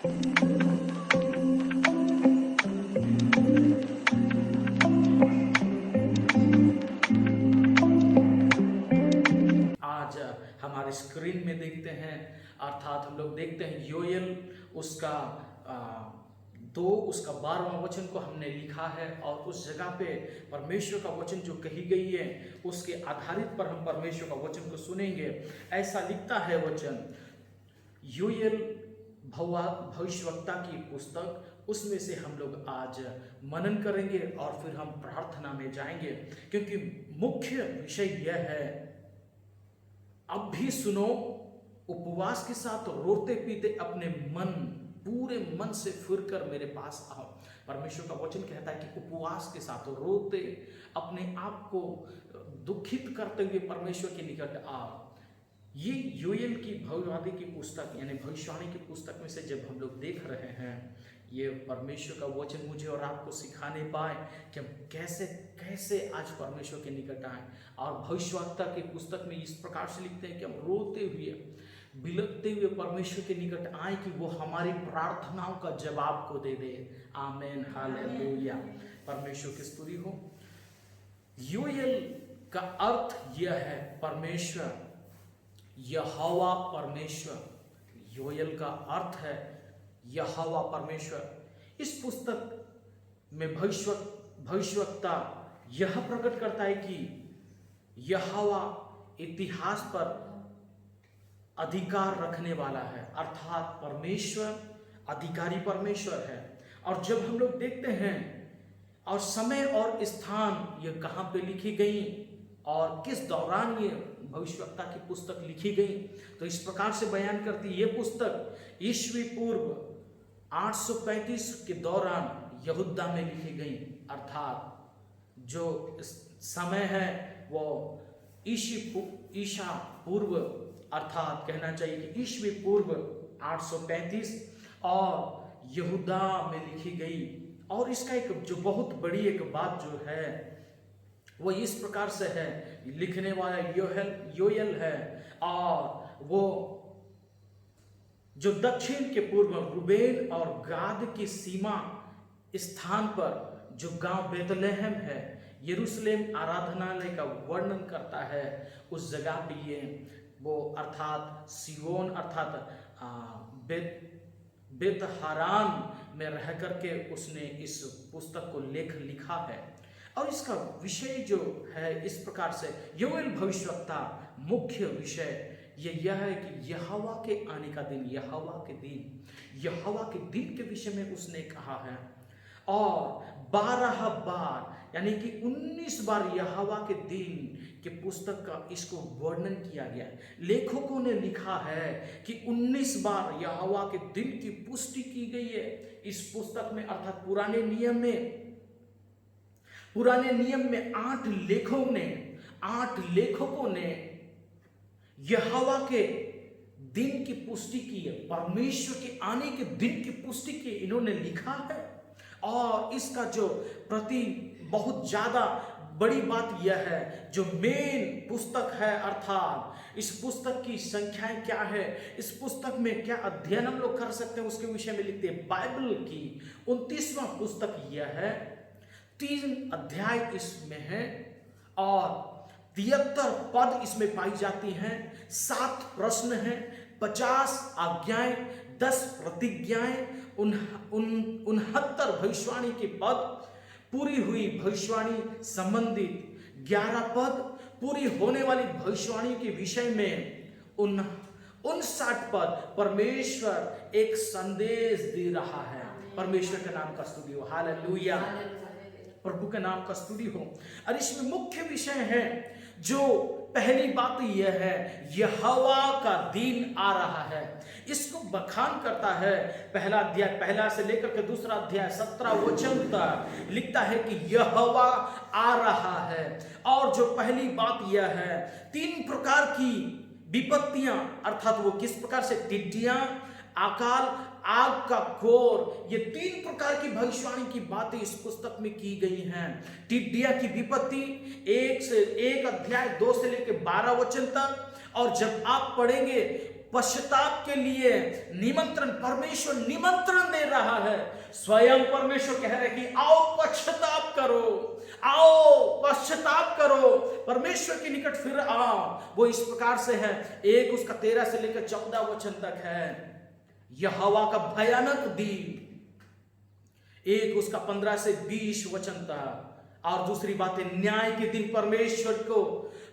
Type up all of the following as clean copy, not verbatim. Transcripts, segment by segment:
आज हमारे स्क्रीन में देखते हैं, अर्थात हम लोग देखते हैं योएल उसका 2 उसका 12वां वचन को हमने लिखा है, और उस जगह पे परमेश्वर का वचन जो कही गई है उसके आधारित पर हम परमेश्वर का वचन को सुनेंगे। ऐसा लिखता है वचन, योएल भविष्यवक्ता की पुस्तक, उसमें से हम लोग आज मनन करेंगे और फिर हम प्रार्थना में जाएंगे, क्योंकि मुख्य विषय यह है, अब भी सुनो, उपवास के साथ रोते पीते अपने पूरे मन से फिर कर मेरे पास आओ। परमेश्वर का वचन कहता है कि उपवास के साथ रोते, अपने आप को दुखित करते हुए परमेश्वर के निकट आओ। ये योएल की भविष्यवाणी की पुस्तक यानी भविष्यवाणी की पुस्तक में से जब हम लोग देख रहे हैं, ये परमेश्वर का वचन मुझे और आपको सिखाने पाए कि हम कैसे कैसे आज परमेश्वर के निकट आए। और भविष्यवक्ता की पुस्तक में इस प्रकार से लिखते हैं कि हम रोते हुए बिलखते हुए परमेश्वर के निकट आए कि वो हमारी प्रार्थनाओं का जवाब को दे दे। आमेन, हालेलुया, परमेश्वर की स्तुति हो। योएल का अर्थ यह है परमेश्वर, यहोवा परमेश्वर। योएल का अर्थ है यहोवा परमेश्वर। इस पुस्तक में भविष्यवक्ता यह प्रकट करता है कि यहोवा इतिहास पर अधिकार रखने वाला है, अर्थात परमेश्वर अधिकारी परमेश्वर है। और जब हम लोग देखते हैं और समय और स्थान ये कहाँ पे लिखी गई और किस दौरान ये भविष्यवक्ता की पुस्तक लिखी गई, तो इस प्रकार से बयान करती है ये पुस्तक ईस्वी पूर्व 835 के दौरान यहूदा में लिखी गई, अर्थात जो समय है वो ईशा पूर्व, अर्थात कहना चाहिए कि ईस्वी पूर्व 835 और यहूदा में लिखी गई। और इसका एक जो बहुत बड़ी एक बात जो है वो इस प्रकार से है, लिखने वाला योएल है, और वो जो दक्षिण के पूर्व रूबेन और गाद की सीमा स्थान पर जो गांव बेतलेहम है, यरूशलेम आराधनालय का वर्णन करता है। उस जगह पे ये वो अर्थात सियोन अर्थात बेतहारान में रह करके उसने इस पुस्तक को लिखा है। और इसका विषय जो है इस प्रकार से, योएल भविष्यवक्ता मुख्य विषय यह है कि यहोवा के आने का दिन, यहोवा के दिन के विषय में उसने कहा है। और 12 बार यानी कि 19 बार यहोवा के दिन के पुस्तक का इसको वर्णन किया गया। लेखकों ने लिखा है कि 19 बार यहोवा के दिन की पुष्टि की गई है इस पुस्तक में, अर्थात पुराने नियम में 8 लेखकों ने यहोवा के दिन की पुष्टि की है, परमेश्वर के आने के दिन की पुष्टि की इन्होंने लिखा है। और इसका जो बहुत ज्यादा बड़ी बात यह है, जो मेन पुस्तक है, अर्थात इस पुस्तक की संख्याएं क्या है, इस पुस्तक में क्या अध्ययन हम लोग कर सकते हैं, उसके विषय में लिखते हैं। बाइबल की 29वां पुस्तक यह है, 3 अध्याय इसमें है और 73 पद इसमें पाई जाती हैं, 7 प्रश्न हैं, 50 आज्ञाएं, 10 प्रतिज्ञाएं, 69 भविष्यवाणी के पद, पूरी हुई भविष्यवाणी संबंधित 11 पद, पूरी होने वाली भविष्यवाणी के विषय में 59 पद। परमेश्वर एक संदेश दे रहा है। परमेश्वर के नाम का स्तुति हो, हालेलुया, प्रभु के नाम का स्तुति हो। और इसमें मुख्य विषय है, जो पहली बात यह है, यहोवा का दिन आ रहा है। इसको बखान करता है पहला अध्याय, पहला से लेकर के दूसरा अध्याय 17 वचन तक लिखता है कि यहोवा आ रहा है। और जो पहली बात यह है, 3 प्रकार की विपत्तियां, अर्थात वो किस प्रकार से, टिड्डियां, अकाल, आग का कोर, ये 3 प्रकार की भविष्यवाणी की बातें इस पुस्तक में की गई हैं। टिड्डिया की विपत्ति 1 अध्याय 2 से लेकर 12 वचन तक। और जब आप पढ़ेंगे पश्चाताप के लिए निमंत्रण, परमेश्वर निमंत्रण दे रहा है। स्वयं परमेश्वर कह रहे कि आओ पश्चाताप करो, आओ पश्चाताप करो, परमेश्वर के निकट फिर आओ। वो इस प्रकार से है, एक उसका 13 से लेकर 14 वचन तक है यहोवा का भयानक दिन, एक उसका 15 से 20 वचन तक। और दूसरी बात है न्याय के दिन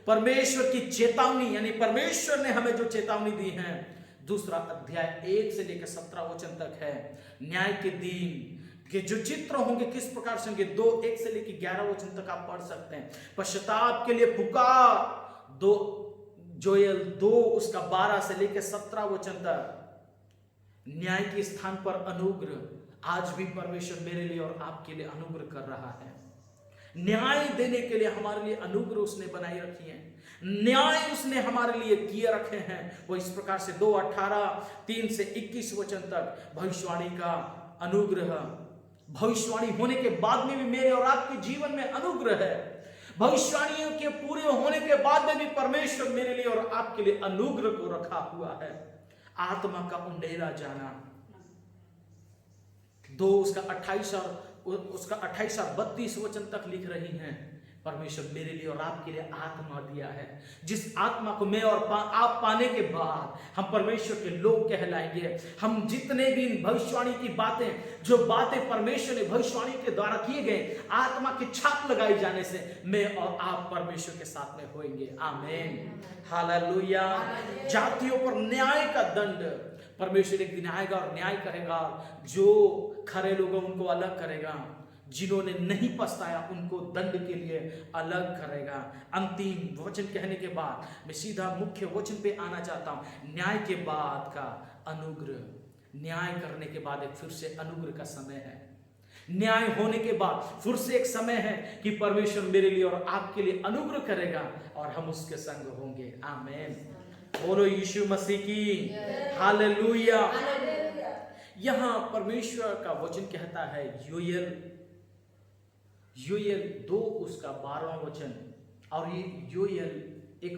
परमेश्वर की चेतावनी, यानी परमेश्वर ने हमें जो चेतावनी दी है। दूसरा अध्याय 1 से लेकर 17 वचन तक है न्याय के दिन के जो चित्र होंगे किस प्रकार से होंगे। 2:1 से लेकर 11 वचन तक आप पढ़ सकते हैं। पश्चाताप के लिए पुकार, जोएल 2 उसका 12 से लेकर 17 वचन तक। न्याय के स्थान पर अनुग्रह, आज भी परमेश्वर मेरे लिए और आपके लिए अनुग्रह कर रहा है। न्याय देने के लिए हमारे लिए अनुग्रह उसने बनाई रखी है, न्याय उसने हमारे लिए किए रखे हैं। वो इस प्रकार से 2:18, 3 से 21 वचन तक भविष्यवाणी का अनुग्रह, भविष्यवाणी होने के बाद में भी मेरे और आपके जीवन में अनुग्रह है। भविष्यवाणियों के पूरे होने के बाद में भी परमेश्वर मेरे लिए और आपके लिए अनुग्रह को रखा हुआ है। आत्मा का उंडेला जाना, 2 उसका 28 और 32 वचन तक लिख रही हैं। परमेश्वर मेरे लिए और आपके लिए आत्मा दिया है, जिस आत्मा को मैं और आप पाने के बाद हम परमेश्वर के लोग कहलाएंगे। हम जितने भी भविष्यवाणी की बातें, जो बातें परमेश्वर ने भविष्यवाणी के द्वारा किए गए, आत्मा की छाप लगाई जाने से मैं और आप परमेश्वर के साथ में होंगे। आमीन, हालेलुया। जातियों पर न्याय का दंड, परमेश्वर एक दिन आएगा और न्याय करेगा। जो खरे लोग उनको अलग करेगा, जिन्होंने नहीं पछताया उनको दंड के लिए अलग करेगा। अंतिम वचन कहने के बाद मैं सीधा मुख्य वचन पे आना चाहता हूं। न्याय के बाद का अनुग्रह, न्याय करने के बाद एक फिर से अनुग्रह का समय है। न्याय होने के बाद फिर से एक समय है कि परमेश्वर मेरे लिए और आपके लिए अनुग्रह करेगा और हम उसके संग होंगे। आमीन, बोलो यीशु मसीह की हालेलुया। यहां परमेश्वर का वचन कहता है, योएल 2 उसका 12वां वचन। और ये योएल एक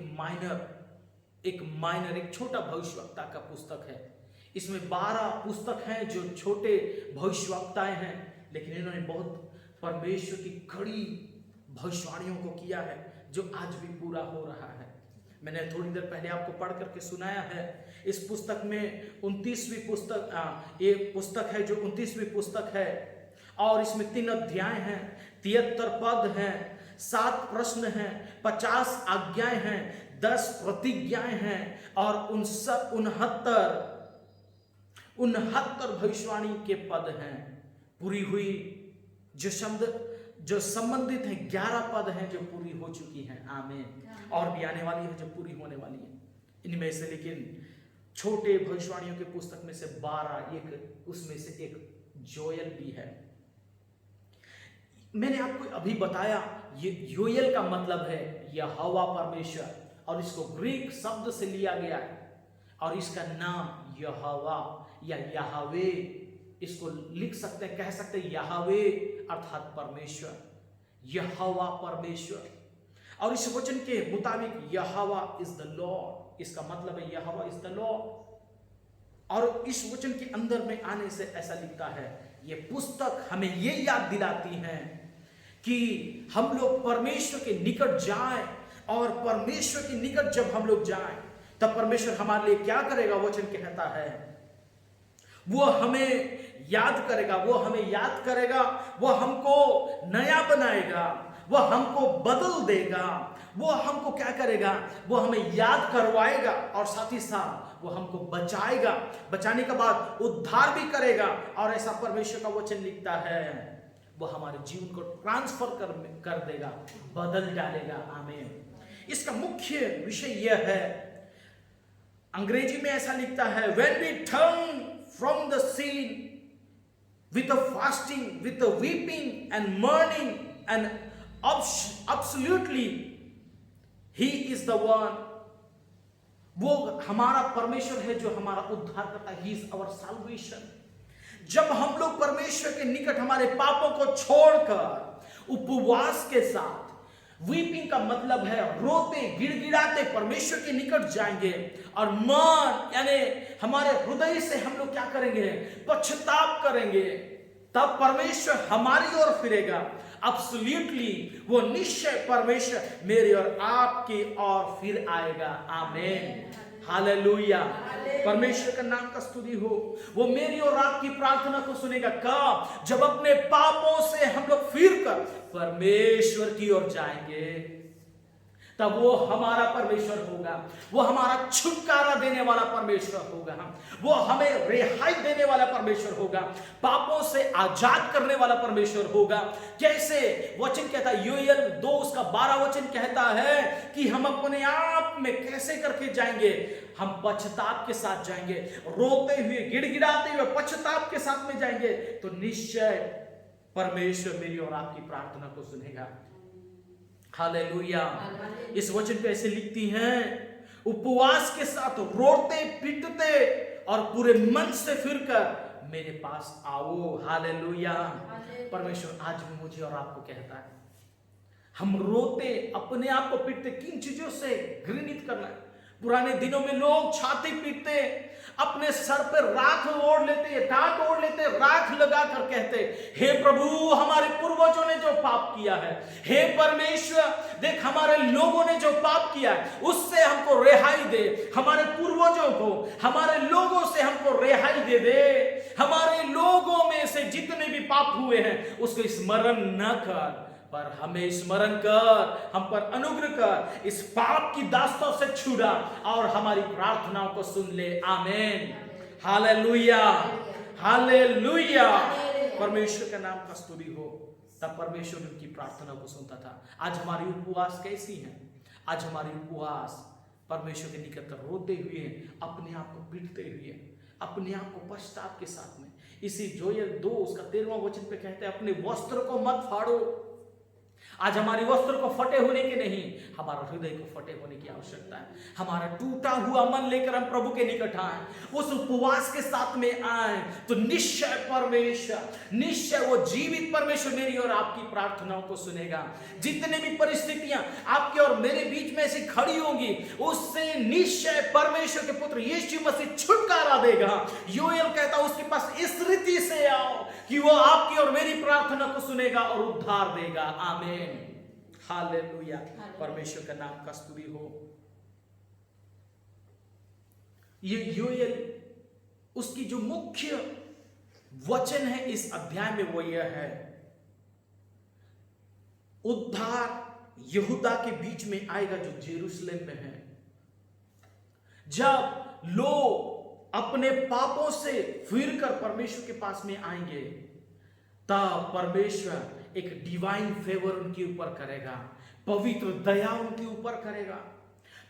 छोटा भविष्यवक्ता का पुस्तक है। इसमें 12 पुस्तक हैं जो छोटे भविष्यवक्ताएं हैं, लेकिन इन्होंने बहुत परमेश्वर की कड़ी भविष्यवाणियों को किया है जो आज भी पूरा हो रहा है। मैंने थोड़ी देर पहले आपको पढ़ करके सुनाया है। इस पुस्तक में 29वीं पुस्तक, एक पुस्तक है जो 29वीं पुस्तक है, और इसमें 3 अध्याय हैं, 73 पद हैं, 7 प्रश्न हैं, 50 आज्ञाएं हैं, 10 प्रतिज्ञाएं हैं और 69 भविष्यवाणी के पद हैं पूरी हुई। जो संबंधित है 11 पद हैं जो पूरी हो चुकी हैं। आमीन, और भी आने वाली है जो पूरी होने वाली है इनमें से। लेकिन छोटे भविष्यवाणियों के पुस्तक में से 12, एक उसमें से एक जोएल भी है। मैंने आपको अभी बताया ये योएल का मतलब है यहोवा परमेश्वर, और इसको ग्रीक शब्द से लिया गया है और इसका नाम यहोवा या याहवे, इसको लिख सकते हैं, कह सकते हैं याहवे अर्थात परमेश्वर, यहोवा परमेश्वर। और इस वचन के मुताबिक यहोवा इज द लॉर्ड, इसका मतलब है यहोवा इज द लॉर्ड। और इस वचन के अंदर में आने से ऐसा लिखता है, ये पुस्तक हमें ये याद दिलाती है कि हम लोग परमेश्वर के निकट जाएं, और परमेश्वर के निकट जब हम लोग जाएं तब परमेश्वर हमारे लिए क्या करेगा। वचन कहता है वो हमें याद करेगा, वो हमें याद करेगा, वो हमको नया बनाएगा, वो हमको बदल देगा, वो हमको क्या करेगा, वो हमें याद करवाएगा और साथ ही साथ वो हमको बचाएगा। बचाने के बाद उद्धार भी करेगा। और ऐसा परमेश्वर का वचन लिखता है वो हमारे जीवन को ट्रांसफर कर देगा, बदल डालेगा। आमीन। इसका मुख्य विषय यह है, अंग्रेजी में ऐसा लिखता है, when we turn from the sin with a fasting, with a weeping and mourning, and absolutely he is the one, वो हमारा परमेश्वर है जो हमारा उद्धार करता है। he is our salvation। जब हम लोग परमेश्वर के निकट हमारे पापों को छोड़कर उपवास के साथ वीपिंग का मतलब है रोते गिड़गिड़ाते परमेश्वर के निकट जाएंगे, और मन यानी हमारे हृदय से हम लोग क्या करेंगे, पश्चाताप करेंगे, तब परमेश्वर हमारी ओर फिरेगा। एब्सोल्युटली वो निश्चय परमेश्वर मेरी और आपकी ओर फिर आएगा। आमीन, हालेलुया। परमेश्वर का नाम का स्तुति हो। वो मेरी और आपकी प्रार्थना को सुनेगा कब? जब अपने पापों से हम लोग फिर कर परमेश्वर की ओर जाएंगे, तब वो हमारा परमेश्वर होगा, वो हमारा छुटकारा देने वाला परमेश्वर होगा, वो हमें रिहाई देने वाला परमेश्वर होगा, पापों से आजाद करने वाला परमेश्वर होगा। कैसे वचन कहता है, योएल 2 उसका 12 वचन कहता है कि हम अपने आप में कैसे करके जाएंगे, हम पश्चाताप के साथ जाएंगे, रोते हुए गिड़गिड़ाते हुए पश्चाताप के साथ में जाएंगे, तो निश्चय परमेश्वर मेरी और आपकी प्रार्थना को सुनेगा। हालेलुया। इस वचन पे ऐसे लिखती हैं, उपवास के साथ रोते पीटते और पूरे मन से फिरकर मेरे पास आओ। हालेलुया। परमेश्वर आज भी मुझे और आपको कहता है, हम रोते अपने आप को पीटते, किन चीजों से घृणित करना है। पुराने दिनों में लोग छाती पीटते, अपने सर पर राख ओढ़ लेते, टाट ओढ़ लेते, राख लगा कर कहते, हे प्रभु हमारे पूर्वजों ने जो पाप किया है, हे परमेश्वर देख हमारे लोगों ने जो पाप किया है उससे हमको रिहाई दे, हमारे पूर्वजों को, हमारे लोगों से हमको रिहाई दे दे, हमारे लोगों में से जितने भी पाप हुए हैं उसको स्मरण न कर, पर हमें स्मरण कर, हम पर अनुग्रह कर, इस पाप की दास्तों से छुड़ा और हमारी प्रार्थनाओं को सुन ले। आमीन, हालेलुया, हालेलुया। परमेश्वर का नाम का स्तुति हो। तब परमेश्वर उनकी प्रार्थना को सुनता था। आज हमारी उपवास कैसी है? आज हमारी उपवास परमेश्वर के निकट रोते हुए, अपने आप को पीटते हुए, अपने आप को पश्चाताप के साथ में। इसी जोएल 2 उसका 13वां वचन पे कहते हैं, अपने वस्त्र को मत फाड़ो। आज हमारे वस्त्र को फटे होने के नहीं, हमारा हृदय को फटे होने की आवश्यकता है। हमारा टूटा हुआ मन लेकर हम प्रभु के निकट आए, उस उपवास के साथ में आए, तो निश्चय परमेश्वर, निश्चय वो जीवित परमेश्वर मेरी और आपकी प्रार्थनाओं को सुनेगा। जितने भी परिस्थितियां आपके और मेरे बीच में ऐसी खड़ी होंगी, उससे निश्चय परमेश्वर के पुत्र यीशु मसीह छुटकारा देगा। योएल कहता उसके पास इस रीति से आओ कि वो आपकी और मेरी प्रार्थना को सुनेगा और उद्धार देगा। आमीन, हालेलुया। परमेश्वर का नाम का स्तुति हो। ये योएल उसकी जो मुख्य वचन है इस अध्याय में वो यह है, उद्धार यहूदा के बीच में आएगा जो जेरूशलेम में है। जब लोग अपने पापों से फिरकर परमेश्वर के पास में आएंगे, तब परमेश्वर एक डिवाइन फेवर उनके ऊपर करेगा, पवित्र दया उनके ऊपर करेगा,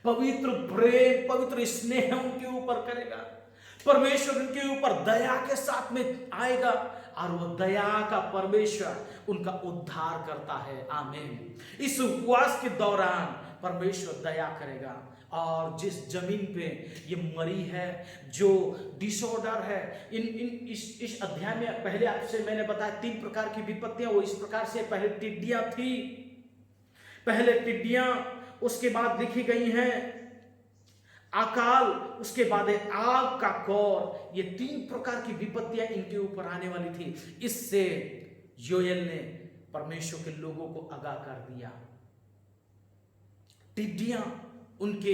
पवित्र प्रेम, पवित्र स्नेह उनके ऊपर करेगा। परमेश्वर उनके ऊपर दया के साथ में आएगा और वो दया का परमेश्वर उनका उद्धार करता है। आमीन। इस उपवास के दौरान परमेश्वर दया करेगा, और जिस जमीन पे ये मरी है, जो डिसऑर्डर है, इस अध्याय में पहले आपसे मैंने बताया 3 प्रकार की विपत्तियां, वो इस प्रकार से पहले टिड्डियां थी, पहले टिड्डियां, उसके बाद लिखी गई हैं अकाल, उसके बाद आग का कौर। ये 3 प्रकार की विपत्तियां इनके ऊपर आने वाली थी। इससे योएल ने परमेश्वर के लोगों को आगाह कर दिया। टिड्डियां उनके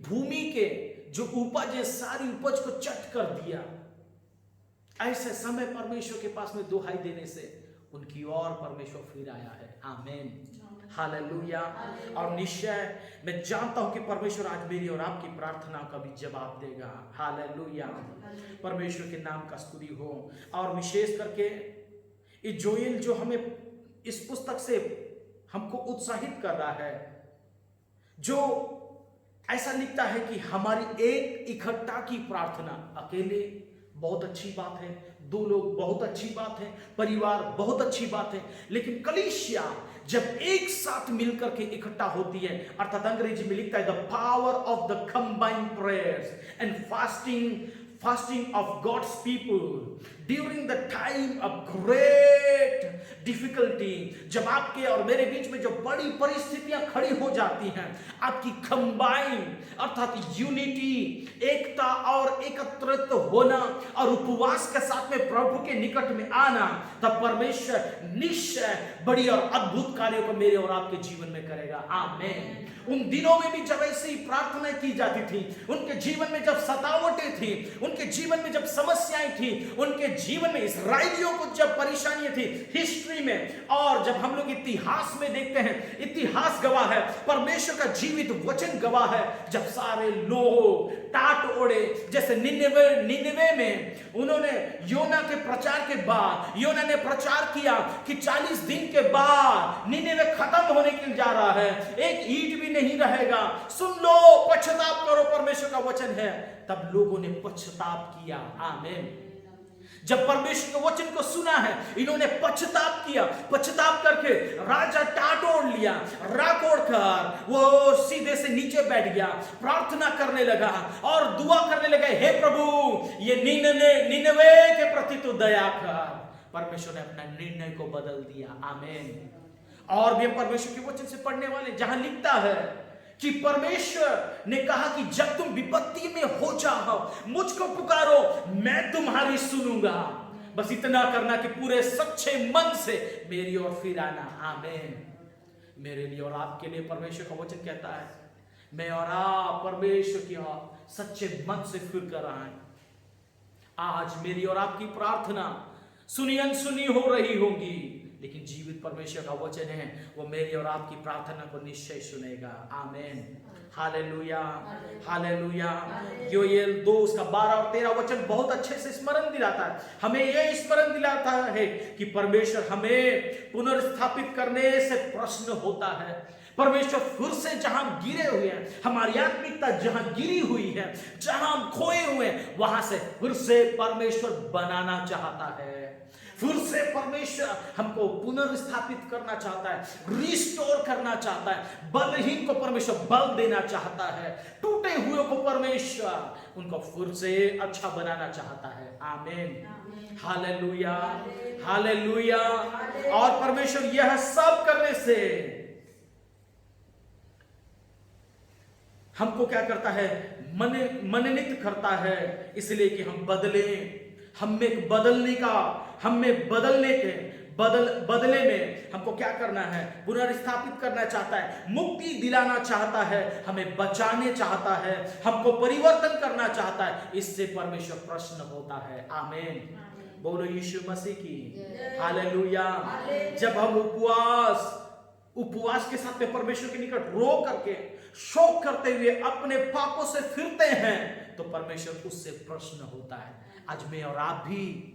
भूमि के जो उपज है, सारी उपज को चट कर दिया। ऐसे समय परमेश्वर के पास में दुहाई देने से उनकी ओर परमेश्वर फिर आया है। आमीन, हालेलुया। और निश्चय मैं जानता हूं कि परमेश्वर आज मेरी और आपकी प्रार्थना का भी जवाब देगा। हालेलुया। परमेश्वर के नाम का स्तुति हो। और विशेष करके ये जोएल जो हमें इस पुस्तक से हमको उत्साहित कर रहा है, जो ऐसा लिखता है कि हमारी एक इकट्ठा की प्रार्थना, अकेले बहुत अच्छी बात है, 2 लोग बहुत अच्छी बात है, परिवार बहुत अच्छी बात है, लेकिन कलीसिया जब एक साथ मिलकर के इकट्ठा होती है, अर्थात अंग्रेजी में लिखता है the power of the combined prayers and fasting of God's people during the time of great difficulty, जब आपके और मेरे बीच में जो बड़ी परिस्थितियां खड़ी हो जाती हैं, आपकी कंबाइन अर्थात यूनिटी, एकता और एकत्रित होना और उपवास के साथ में प्रभु के निकट में आना, तब परमेश्वर निश्चय बड़ी और अद्भुत कार्यों को मेरे और आपके जीवन में करेगा। आमीन। उन दिनों में भी जब ऐसी प्रार्थना की जाती थी, उनके जीवन में जब सतावटें थी, उनके जीवन में जब समस्याएं थी, उनके जीवन में इस्राएलियों को जब परेशानियां थी हिस्ट्री में, और जब हम लोग इतिहास में देखते हैं, इतिहास गवाह है, परमेश्वर का जीवित वचन गवाह है, जब सारे लोग टाट ओढ़े, जैसे निनिवे में उन्होंने योना के प्रचार के बाद, योना ने प्रचार किया कि 40 दिन के बाद निनिवे खत्म होने के लिए जा रहा है, एक ईंट भी नहीं रहेगा, सुन लो, पश्चाताप करो, परमेश्वर का वचन है। तब लोगों ने पश्चाताप किया। आमीन। जब परमेश्वर के वचन को सुना है, इन्होंने पश्चाताप किया, पश्चाताप करके राजा टाटोड़ लिया, राकोड़ कर वो सीधे से नीचे बैठ गया, प्रार्थना करने लगा और दुआ करने लगा, हे प्रभु ये निनवे के प्रति तो दया कर। परमेश्वर ने अपना निर्णय को बदल दिया। आमीन। और भी परमेश्वर के वचन से पढ़ने वाले, जहां लिखता है कि परमेश्वर ने कहा कि जब तुम विपत्ति में हो जाओ, मुझको पुकारो, मैं तुम्हारी सुनूंगा। बस इतना करना कि पूरे सच्चे मन से मेरी ओर फिर आना। आमीन। मेरे लिए और आपके लिए परमेश्वर का वचन कहता है, मैं और आप परमेश्वर की ओर सच्चे मन से फिर कर आए। आज मेरी और आपकी प्रार्थना सुनी अनसुनी हो रही होंगी, लेकिन जीवित परमेश्वर का वचन है, वो मेरी और आपकी प्रार्थना को निश्चय सुनेगा। आमीन। Hallelujah, hallelujah. योएल 2 उसका 12 और 13 वचन बहुत अच्छे से स्मरण दिलाता है, हमें यह स्मरण दिलाता है कि परमेश्वर हमें पुनर्स्थापित करने से प्रश्न होता है। परमेश्वर फिर से जहां गिरे हुए हैं, हमारी आत्मिकता जहां गिरी हुई है, जहां हम खोए हुए हैं, वहां से फिर से परमेश्वर बनाना चाहता है। फिर से परमेश्वर हमको पुनर्स्थापित करना चाहता है, रिस्टोर करना चाहता है। बलहीन को परमेश्वर बल देना चाहता है, टूटे हुए को परमेश्वर उनको फिर से अच्छा बनाना चाहता है। आमीन। Hallelujah, hallelujah. और परमेश्वर यह सब करने से हमको क्या करता है? मननित करता है, इसलिए कि हम बदलें। हमें बदलने के बदले में हमको क्या करना है? पुनर्स्थापित करना चाहता है, मुक्ति दिलाना चाहता है, हमें बचाने चाहता है, हमको परिवर्तन करना चाहता है। इससे परमेश्वर प्रसन्न होता है। आमीन। बोलो यीशु मसीह की हालेलुया। जब हम उपवास के साथ में परमेश्वर के निकट रो करके, शोक करते हुए अपने पापों से फिरते हैं, तो परमेश्वर उससे प्रसन्न होता है। आज मैं और आप भी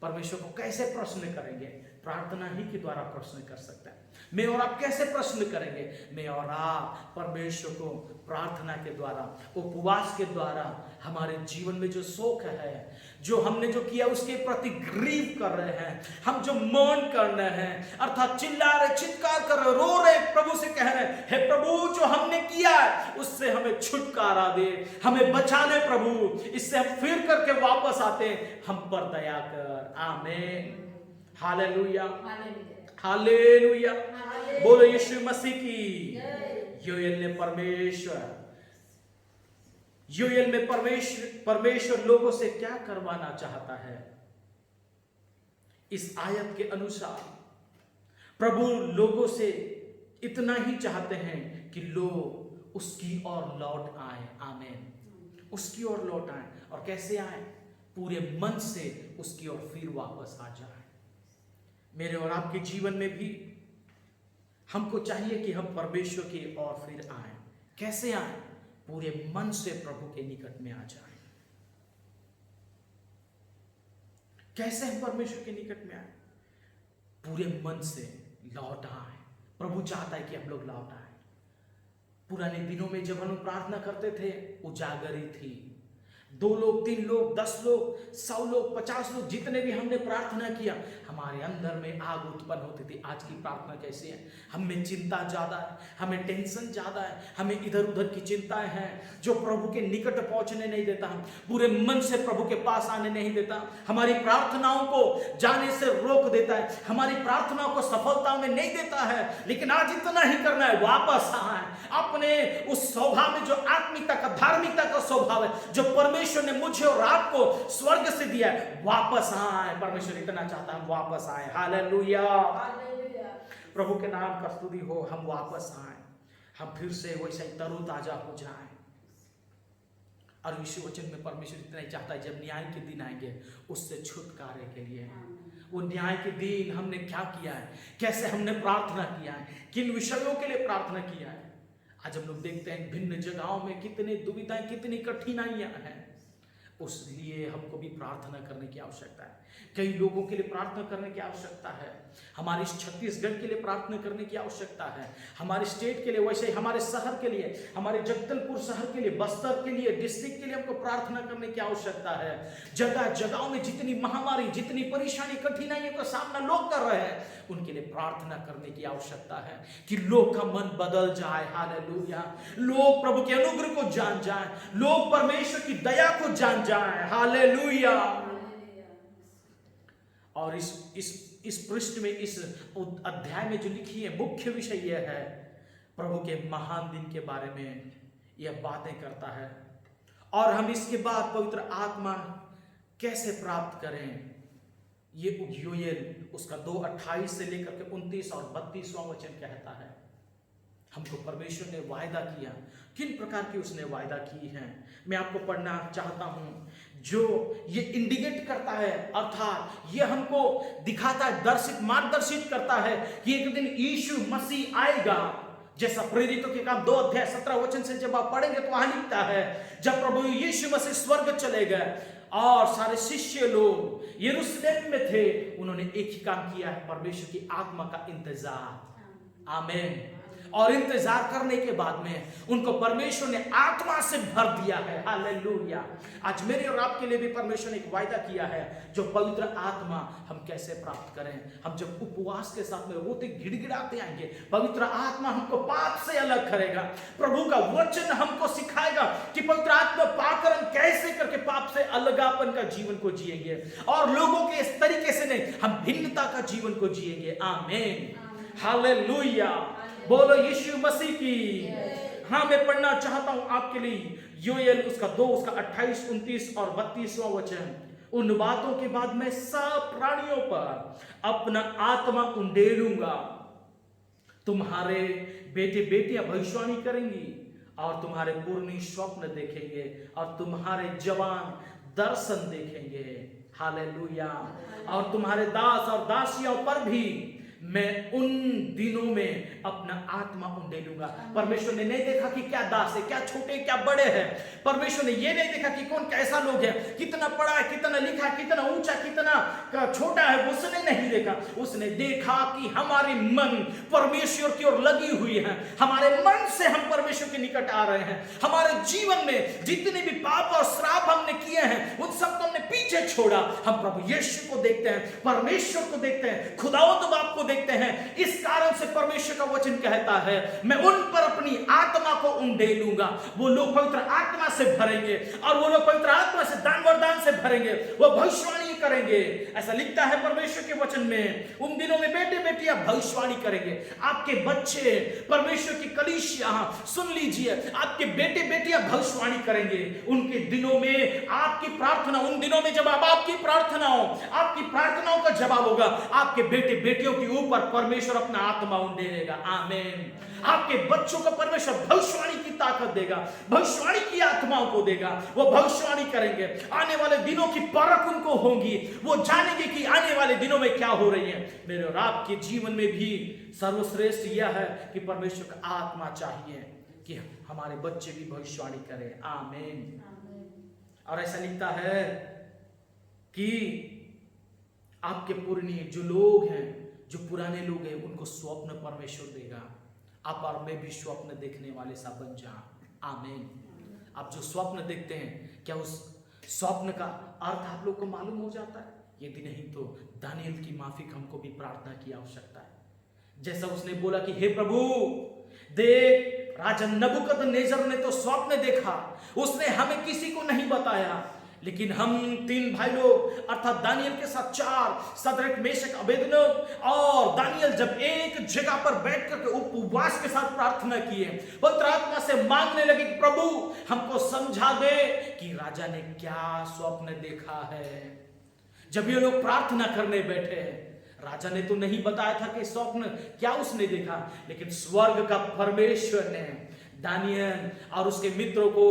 परमेश्वर को कैसे प्रश्न करेंगे? प्रार्थना ही के द्वारा प्रश्न कर सकते हैं। मैं और आप कैसे प्रश्न करेंगे? मैं और आप परमेश्वर को प्रार्थना के द्वारा, उपवास के द्वारा, हमारे जीवन में जो शोक है, जो हमने जो किया उसके प्रति ग्रीव कर रहे हैं, हम जो मौन कर रहे हैं, अर्थात चिल्ला रहे, चित्कार कर रहे, रो रहे, प्रभु से कह रहे, हे प्रभु जो हमने किया उससे हमें छुटकारा दे, हमें बचा ले प्रभु, इससे हम फिर करके वापस आते, हम पर दया कर। आमीन। Hallelujah, hallelujah. बोलो यीशु मसीह की। योएल में परमेश्वर लोगों से क्या करवाना चाहता है? इस आयत के अनुसार प्रभु लोगों से इतना ही चाहते हैं कि लोग उसकी ओर लौट आए। आमीन। उसकी ओर लौट आए। और कैसे आए? पूरे मन से उसकी ओर फिर वापस आ जाए। मेरे और आपके जीवन में भी हमको चाहिए कि हम परमेश्वर की ओर फिर आए। कैसे आए? पूरे मन से प्रभु के निकट में आ जाए। कैसे हम परमेश्वर के निकट में आए? पूरे मन से लौट आए। प्रभु चाहता है कि हम लोग लौट आए। पुराने दिनों में जब हम प्रार्थना करते थे, उजागरी थी, 2 लोग, 3 लोग, 10 लोग, 100 लोग, 50 लोग, जितने भी हमने प्रार्थना किया, हमारे अंदर में आग उत्पन्न होती थी। आज की प्रार्थना कैसी है? हमें चिंता ज्यादा है, हमें टेंशन ज्यादा है, हमें इधर उधर की चिंताएं हैं जो प्रभु के निकट पहुंचने नहीं देता, हम पूरे मन से प्रभु के पास आने नहीं देता, हमारी प्रार्थनाओं को जाने से रोक देता है, हमारी प्रार्थनाओं को सफलता में नहीं देता है। लेकिन आज इतना ही करना है, वापस आए अपने उस स्वभाव में जो आत्मिकता का, धार्मिकता का स्वभाव है जो परमेश्वर ने मुझे और आपको स्वर्ग से दिया है, वापस आए। परमेश्वर इतना चाहता है हम वापस आए। हालेलुया, प्रभु के नाम का स्तुति हो। हम वापस आए, हम फिर से वैसे ही तरोताजा हो जाए। और विश्व वचन में परमेश्वर इतना ही चाहता है जब न्याय के दिन आएंगे उससे छुटकारे के लिए। वो न्याय के दिन हमने क्या किया है, कैसे हमने प्रार्थना किया है, किन विषयों के लिए प्रार्थना किया है। आज हम लोग देखते हैं भिन्न जगहों में कितनी दुविधाएं, कितनी कठिनाइयां हैं। उसलिए हमको भी प्रार्थना करने की आवश्यकता है। कई लोगों के लिए प्रार्थना करने की आवश्यकता है। हमारे छत्तीसगढ़ के लिए प्रार्थना करने की आवश्यकता है, हमारे स्टेट के लिए, वैसे ही हमारे शहर के लिए, हमारे जगदलपुर शहर के लिए, बस्तर के लिए, डिस्ट्रिक्ट के लिए हमको प्रार्थना करने की आवश्यकता है। जगह जगहों में जितनी महामारी, जितनी परेशानी, कठिनाइयों का सामना लोग कर रहे हैं, उनके लिए प्रार्थना करने की आवश्यकता है कि लोग का मन बदल जाए। हालेलुया, लोग प्रभु के अनुग्रह को जान जाए, लोग परमेश्वर की दया को जान जाए। हालेलुया। और इस पृष्ठ में, इस अध्याय में जो लिखी है मुख्य विषय यह है, प्रभु के महान दिन के बारे में यह बातें करता है। और हम इसके बाद पवित्र आत्मा कैसे प्राप्त करें, ये योएल उसका 2:28 से लेकर के 29 और 32वां वचन कहता है। हमको परमेश्वर ने वायदा किया, किन प्रकार की उसने वायदा की है मैं आपको पढ़ना चाहता हूं, जो ये इंडिकेट करता है, अर्थात ये हमको दिखाता है, मार्गदर्शित करता है कि एक दिन यीशु मसीह आएगा। जैसा प्रेरितों के काम 2:17 से जब आप पढ़ेंगे तो वहां लिखता है, जब प्रभु यीशु मसीह स्वर्ग चले गए और सारे शिष्य लोग यरूशलेम में थे, उन्होंने एक ही काम किया है, परमेश्वर की आत्मा का इंतजार। आमीन। और इंतजार करने के बाद में उनको परमेश्वर ने आत्मा से भर दिया है। हालेलुया। आज मेरे और आपके लिए भी परमेश्वर ने एक वायदा किया है, जो पवित्र आत्मा हम कैसे प्राप्त करें। हम जब उपवास के साथ में रोते गिड़गिड़ाते आएंगे, पवित्र आत्मा हमको पाप से अलग करेगा। प्रभु का वचन हमको सिखाएगा कि पवित्र आत्मा पाकर हम कैसे करके पाप से अलगापन का जीवन को जिएंगे, और लोगों के इस तरीके से नहीं, हम भिन्नता का जीवन को जिएंगे। आमीन। हालेलुया। बोलो यीशु मसीह की। हाँ, मैं पढ़ना चाहता हूं आपके लिए योएल उसका 2 उसका 28, 29 और 32वां वचन। उन बातों के बाद मैं सब प्राणियों पर अपना आत्मा उंडेलूंगा, तुम्हारे बेटे बेटियां भविष्यवाणी करेंगी, और तुम्हारे पुरनी स्वप्न देखेंगे, और तुम्हारे जवान दर्शन देखेंगे। हालेलुया। और तुम्हारे दास और दासियों पर भी मैं उन दिनों में अपना आत्मा उंडेलूंगा। परमेश्वर ने नहीं देखा कि क्या दास है, क्या छोटे, क्या बड़े हैं। परमेश्वर ने ये नहीं देखा कि कौन कैसा लोग है, कितना पढ़ा है, कितना लिखा, कितना ऊंचा, कितना छोटा है, उसने नहीं देखा। उसने देखा कि हमारे मन परमेश्वर की ओर लगी हुई है, हमारे मन से हम परमेश्वर के निकट आ रहे हैं। हमारे जीवन में जितने भी पाप और श्राप हमने किए हैं, उन सबको हमने पीछे छोड़ा। हम प्रभु यीशु को देखते हैं, परमेश्वर को देखते हैं, खुदावंद बाप को देखते हैं। इस कारण से परमेश्वर का वचन कहता है, मैं उन पर अपनी आत्मा को उंडेलूंगा। वो लोग पवित्र आत्मा से भरेंगे, और वो लोग पवित्र आत्मा से दान वरदान से भरेंगे, वो भविष्यवाणी करेंगे। ऐसा लिखता है परमेश्वर के वचन में, उन दिनों में बेटे बेटियां भविष्यवाणी करेंगे। आपके बच्चे, परमेश्वर की कलीसिया, सुन लीजिए, आपके बेटे बेटियां भविष्यवाणी करेंगे। उनके दिनों में आपकी प्रार्थना, उन दिनों में जब आपकी प्रार्थनाओं का जवाब होगा, आपके बेटे बेटियों के ऊपर परमेश्वर अपना आत्मा उंडेलेगा। आमीन। आपके बच्चों को परमेश्वर भविष्यवाणी की ताकत देगा, भविष्यवाणी की आत्माओं को देगा। वो भविष्यवाणी करेंगे, आने वाले दिनों की परख उनको होगी, वो जानेंगे कि आने वाले दिनों में क्या हो रही है। मेरे और आपके जीवन में भी सर्वश्रेष्ठ यह है कि परमेश्वर का आत्मा चाहिए कि हमारे बच्चे भी भविष्यवाणी करें। आमीन। और ऐसा लिखता है कि आपके पुराने जो लोग हैं, जो पुराने लोग हैं, उनको स्वप्न परमेश्वर देगा। आप और मैं भी स्वप्न देखने वाले सा बन जाएं। आमीन। आप जो स्वप्न देखते हैं, क्या उस स्वप्न का अर्थ आप लोग को मालूम हो जाता है? यदि नहीं तो दानियल की माफिक हमको भी प्रार्थना की आवश्यकता है। जैसा उसने बोला कि हे प्रभु देख, राजा नबूकदनेस्सर ने तो स्वप्न देखा, उसने हमें किसी को नहीं बताया, लेकिन हम 3 भाई लोग अर्थात दानियल के साथ 4 सदरक मेशक अबेदनगो और दानियल जब एक जगह पर बैठ करके उपवास के साथ प्रार्थना किए, पवित्र आत्मा से मांगने लगे कि प्रभु हमको समझा दे कि राजा ने क्या स्वप्न देखा है। जब ये लोग प्रार्थना करने बैठे, राजा ने तो नहीं बताया था कि स्वप्न क्या उसने देखा, लेकिन स्वर्ग का परमेश्वर ने दानियल और उसके मित्रों को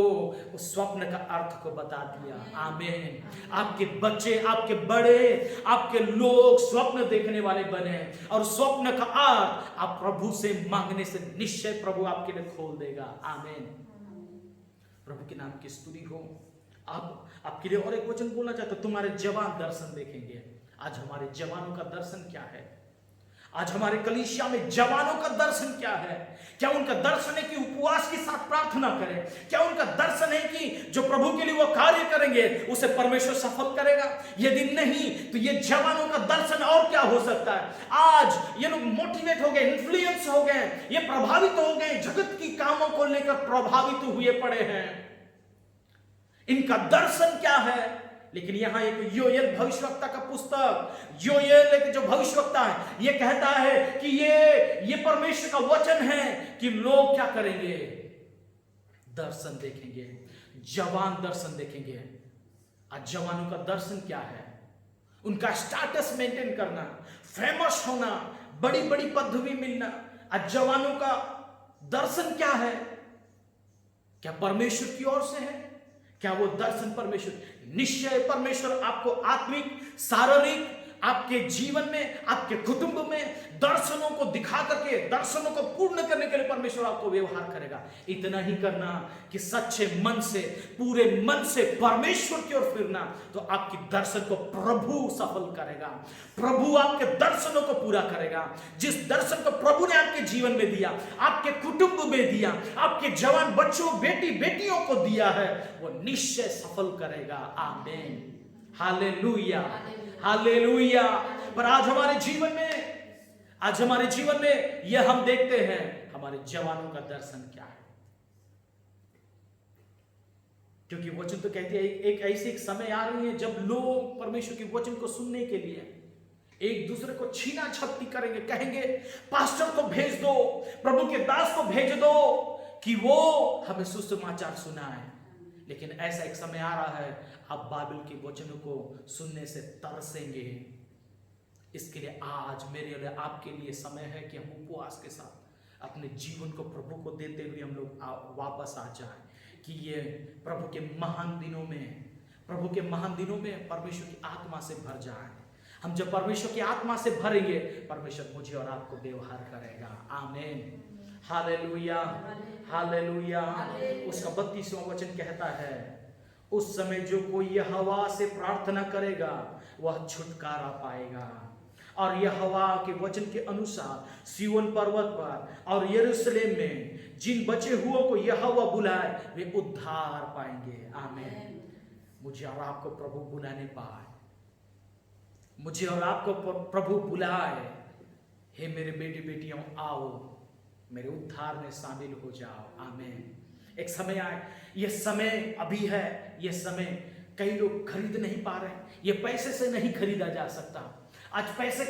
उस स्वप्न का अर्थ को बता दिया। आमीन। आपके बच्चे, आपके बड़े, आपके लोग स्वप्न देखने वाले बने और स्वप्न का अर्थ आप प्रभु से मांगने से निश्चय प्रभु आपके लिए खोल देगा। आमीन। प्रभु के नाम की स्तुति हो। आपके लिए और एक वचन बोलना चाहता हूं, तुम्हारे जवान दर्शन देखेंगे। आज हमारे जवानों का दर्शन क्या है? आज हमारे कलीसिया में जवानों का दर्शन क्या है? क्या उनका दर्शन है कि उपवास के साथ प्रार्थना करें? क्या उनका दर्शन है कि जो प्रभु के लिए वो कार्य करेंगे उसे परमेश्वर सफल करेगा? यदि नहीं तो ये जवानों का दर्शन और क्या हो सकता है? आज ये लोग मोटिवेट हो गए, इन्फ्लुएंस हो गए, ये प्रभावित हो गए, जगत की कामों को लेकर प्रभावित हुए पड़े हैं। इनका दर्शन क्या है? लेकिन यहां एक योएल भविष्यवक्ता का पुस्तक, योएल एक जो भविष्यवक्ता है, ये कहता है कि ये परमेश्वर का वचन है कि लोग क्या करेंगे? दर्शन देखेंगे, जवान दर्शन देखेंगे। आज जवानों का दर्शन क्या है? उनका स्टेटस मेंटेन करना, फेमस होना, बड़ी बड़ी पदवी मिलना। आज जवानों का दर्शन क्या है? क्या परमेश्वर की ओर से है? क्या वो दर्शन परमेश्वर? निश्चय परमेश्वर आपको आत्मिक, शारीरिक, आपके जीवन में, आपके कुटुंब में दर्शनों को दिखा करके, दर्शनों को पूर्ण करने के लिए परमेश्वर आपको व्यवहार करेगा। इतना ही करना कि सच्चे मन से, पूरे मन से परमेश्वर की ओर फिरना, तो आपकी दर्शन को प्रभु सफल करेगा। प्रभु आपके दर्शनों को पूरा करेगा। जिस दर्शन को प्रभु ने आपके जीवन में दिया, आपके कुटुंब में दिया, आपके जवान बच्चों, बेटी बेटियों को दिया है, वो निश्चय सफल करेगा। आमीन। Hallelujah, hallelujah. पर आज हमारे जीवन में यह हम देखते हैं, हमारे जवानों का दर्शन क्या है? क्योंकि वचन तो कहते हैं एक ऐसी एक समय आ रही है जब लोग परमेश्वर के वचन को सुनने के लिए एक दूसरे को छीना झपटी करेंगे, कहेंगे पास्टर को भेज दो, प्रभु के दास को भेज दो कि वो हमें सुसमाचार सुनाए। लेकिन ऐसा एक समय आ रहा है, आप बाइबल के वचनों को सुनने से तरसेंगे। इसके लिए आज मेरे लिए, आपके लिए समय है कि हम उपवास के साथ अपने जीवन को प्रभु को देते हुए हम लोग वापस आ जाएं, कि ये प्रभु के महान दिनों में परमेश्वर की आत्मा से भर जाएं। हम जब परमेश्वर की आत्मा से भरेंगे, परमेश्वर मुझे और आपको व्यवहार करेगा। आमीन। Hallelujah, hallelujah. उसका 32वां वचन कहता है, उस समय जो कोई यहोवा से प्रार्थना करेगा वह छुटकारा पाएगा। और यहोवा के वचन के अनुसार सिय्योन पर्वत पर और यरूशलेम में जिन बचे हुओं को यहोवा बुलाए वे उद्धार पाएंगे। आमीन। मुझे और आपको प्रभु बुलाने पाए, मुझे और आपको प्रभु बुलाए, हे मेरे बेटी बेटियों आओ मेरे उद्धार में शामिल हो जाओ। आमीन। एक समय आए, ये समय अभी है, ये समय कई लोग खरीद नहीं पा रहे, ये पैसे से नहीं खरीदा जा सकता। आज पैसे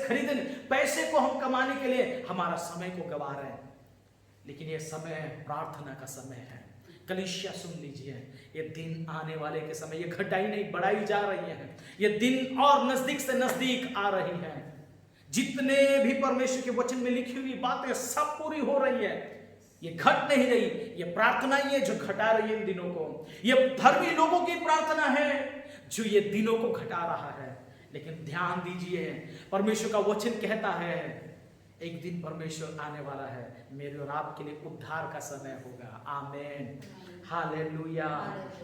को हम कमाने के लिए हमारा समय को गवा रहे हैं, लेकिन ये समय प्रार्थना का समय है। कलीसिया सुन लीजिए, ये दिन आने वाले के समय, ये घटाई नहीं बढ़ाई जा रही है, ये दिन और नजदीक से नजदीक आ रही है। जितने भी परमेश्वर के वचन में लिखी हुई बातें सब पूरी हो रही है, ये घट नहीं रही। ये प्रार्थना ही है जो घटा रही है इन दिनों को। ये धर्मी लोगों की प्रार्थना है जो ये दिनों को घटा रहा है। लेकिन ध्यान दीजिए, परमेश्वर का वचन कहता है एक दिन परमेश्वर आने वाला है, मेरे और आपके लिए उद्धार का समय होगा। आमीन। Hallelujah,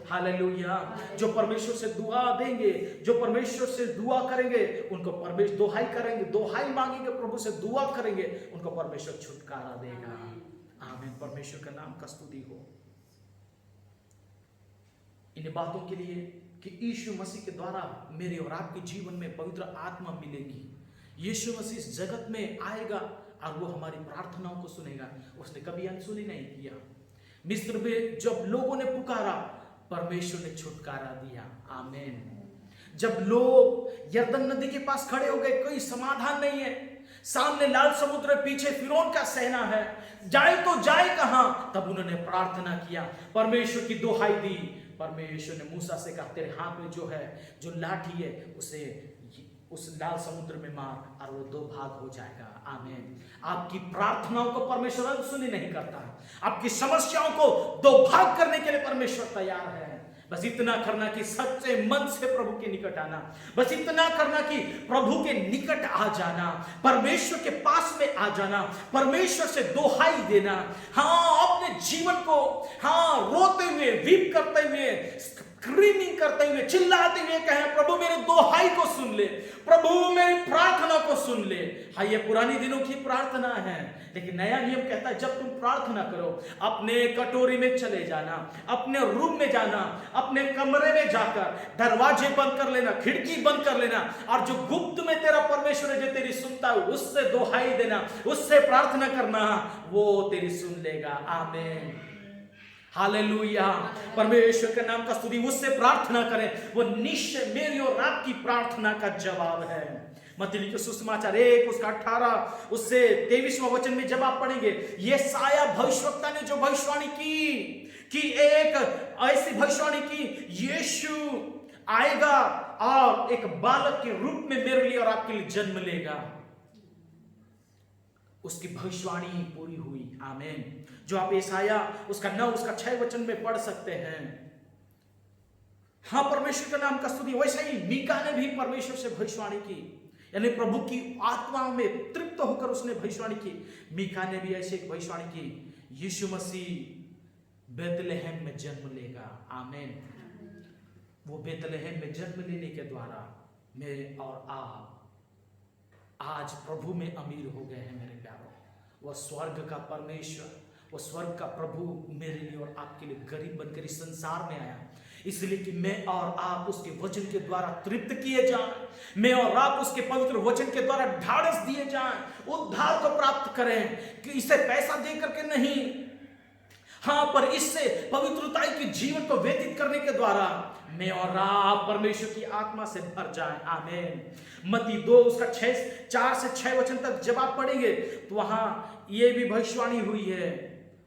hallelujah. जो परमेश्वर से दुआ देंगे, जो परमेश्वर से दुआ करेंगे, उनको परमेश्वर दोहाई मांगेंगे, प्रभु से दुआ करेंगे, उनको परमेश्वर छुटकारा देगा। आमीन। परमेश्वर का नाम का स्तुति हो। इन बातों के लिए कि यीशु मसीह के द्वारा मेरे और आपके जीवन में पवित्र आत्मा मिलेगी। यीशु मसीह इस जगत में आएगा और वो हमारी प्रार्थनाओं को सुनेगा। उसने कभी अनसुनी नहीं किया। मिस्र में जब लोगों ने पुकारा, परमेश्वर ने छुटकारा दिया। आमीन। जब लोग यरदन नदी के पास खड़े हो गए, कोई समाधान नहीं है, सामने लाल समुद्र, पीछे फिरौन का सेना है, जाए तो जाए कहां, तब उन्होंने प्रार्थना किया, परमेश्वर की दुहाई दी। परमेश्वर ने मूसा से कहा, तेरे हाथ में जो लाठी है उसे उस लाल समुद्र में मार और वो 2 भाग हो जाएगा। आमीन। आपकी प्रार्थनाओं को परमेश्वर अनसुनी नहीं करता। आपकी समस्याओं को 2 भाग करने के लिए परमेश्वर तैयार है। बस इतना करना कि सच्चे मन से प्रभु के निकट आना, बस इतना करना कि प्रभु के निकट आ जाना, परमेश्वर के पास में आ जाना, परमेश्वर से दुहाई देना। हाँ, अपने जीवन को रोते हुए, वीप करते हुए, स्क्रीमिंग करते हुए, चिल्लाते हुए कहें, प्रभु मेरे दुहाई को सुन ले, प्रभु मेरी प्रार्थना को सुन ले। हाँ, ये पुरानी दिनों की प्रार्थना है, लेकिन नया नियम कहता है जब तुम प्रार्थना करो, अपने कटोरी में चले जाना, अपने रूम में जाना, अपने कमरे में जाकर दरवाजे बंद कर लेना, खिड़की बंद कर लेना, और जो गुप्त में तेरा परमेश्वर है जो तेरी सुनता है, उससे दुहाई देना, उससे प्रार्थना करना, वो तेरी सुन लेगा। आमीन। हालेलुया। परमेश्वर के नाम का स्तुति। उससे प्रार्थना करें, वो निश्चय मेरी और आपकी प्रार्थना का जवाब है। मत्ती लिखे सुसमाचार 1 उसका 18 उससे 23वां वचन में जब आप पढ़ेंगे, ये साया भविष्यवक्ता ने जो भविष्यवाणी की एक ऐसी भविष्यवाणी की, यीशु आएगा और एक बालक के रूप में मेरे लिए और आपके लिए जन्म लेगा। उसकी भविष्यवाणी पूरी हुई। आमीन। जो आप यशाया उसका 9 उसका 6 वचन में पढ़ सकते हैं। हाँ, परमेश्वर के नाम का स्तुति। वैसे ही मीका ने भी परमेश्वर से भविष्यवाणी की, यानी प्रभु की आत्मा में तृप्त होकर उसने भविष्यवाणी की। मीका ने भी ऐसे एक भविष्यवाणी की, यीशु मसीह बेतलेहम में जन्म लेगा। आमीन। वो बेतलेहम में जन्म लेने के द्वारा मैं और आप आज प्रभु में अमीर हो गए हैं। मेरे प्यारों, वह स्वर्ग का परमेश्वर, वो स्वर्ग का प्रभु मेरे लिए और आपके लिए गरीब बनकर इस संसार में आया, इसलिए कि मैं और आप उसके वचन के द्वारा तृप्त किए जाएं, मैं और आप उसके पवित्र वचन के द्वारा ढाढ़स दिए जाएं, उद्धार को प्राप्त करें। कि इसे पैसा दे करके नहीं, हाँ, पर इससे पवित्रता के जीवन को व्यतीत करने के द्वारा मैं और आप परमेश्वर की आत्मा से भर जाएं। आमीन। मत्ती 2 उसका 4 से 6 वचन तक जब आप पढ़ेंगे तो वहां ये भी भविष्यवाणी हुई है,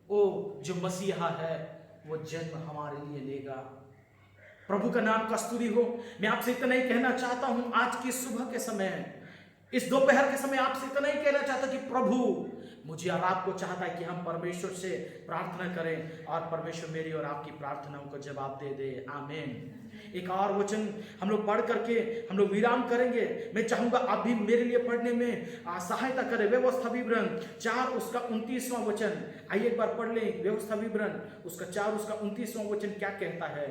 वो जो मसीहा है वो जन्म हमारे लिए लेगा। प्रभु का नाम का स्तुति हो। मैं आपसे इतना ही कहना चाहता हूं, आज की सुबह के समय, इस दोपहर के समय आपसे इतना ही कहना चाहता कि प्रभु मुझे और आपको चाहता है कि हम परमेश्वर से प्रार्थना करें और परमेश्वर मेरी और आपकी प्रार्थनाओं को जवाब दे दे। आमीन। एक और वचन हम लोग पढ़ करके हम लोग विराम करेंगे। मैं चाहूंगा आप भी मेरे लिए पढ़ने में सहायता करें। व्यवस्था विवरण 4 उसका 29वां वचन, आइए एक बार पढ़ लें। व्यवस्था विवरण उसका 4 उसका 29वां वचन क्या कहता है?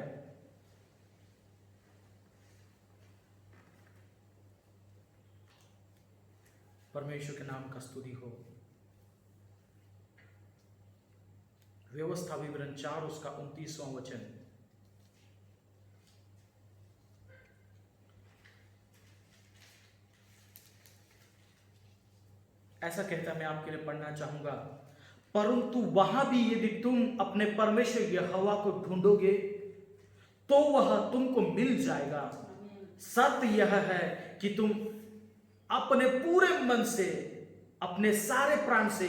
परमेश्वर के नाम का स्तुति हो। व्यवस्था विवरण 4 उसका 29वां वचन, ऐसा कहता है, मैं आपके लिए पढ़ना चाहूंगा। परंतु वहां भी यदि तुम अपने परमेश्वर यहोवा को ढूंढोगे तो वह तुमको मिल जाएगा। शर्त यह है कि तुम अपने पूरे मन से, अपने सारे प्राण से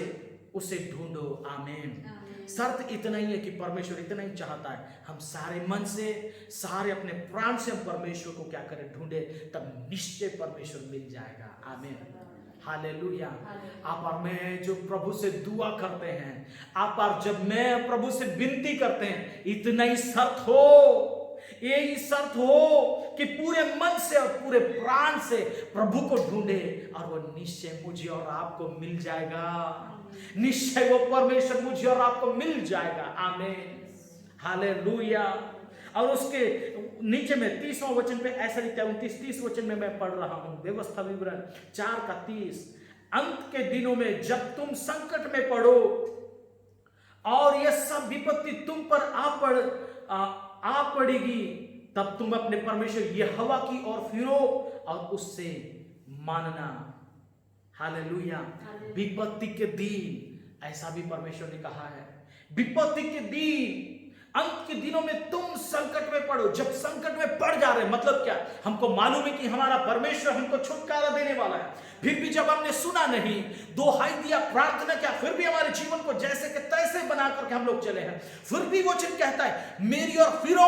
उसे ढूंढो। आमीन। शर्त इतना ही है कि परमेश्वर इतना ही चाहता है, हम सारे मन से, सारे अपने प्राण से हम परमेश्वर को क्या करें? ढूंढे, तब निश्चय परमेश्वर मिल जाएगा। आमीन। हालेलुया। आप और मैं जो प्रभु से दुआ करते हैं, आप और जब मैं प्रभु से विनती करते हैं, इतना ही शर्त हो, यही शर्त हो कि पूरे मन से और पूरे प्राण से प्रभु को ढूंढे और वो निश्चय मुझे और आपको मिल जाएगा। निश्चय वो परमेश्वर मुझे और आपको मिल जाएगा। आमीन। हालेलुया। और उसके नीचे में 30वां वचन पे ऐसा लिखता है, 29-30 वचन में मैं पढ़ रहा हूं। व्यवस्था विवरण 4 का 30, अंत के दिनों में जब तुम संकट में पड़ो और यह सब विपत्ति तुम पर आ पड़ेगी, तब तुम अपने परमेश्वर यहोवा की ओर फिरो और उससे मानना। हालेलुया। विपत्ति के दिन, ऐसा भी परमेश्वर ने कहा है, विपत्ति के दिन, अंत के दिनों में तुम संकट में पड़ो। जब संकट में पड़ जा रहे, मतलब क्या, हमको मालूम है कि हमारा परमेश्वर हमको छुटकारा देने वाला है, फिर भी जब हमने सुना नहीं, दोहाई दिया, प्रार्थना किया, फिर भी हमारे जीवन को जैसे के तैसे बना करके हम लोग चले हैं, फिर भी वचन कहता है मेरी ओर फिरो,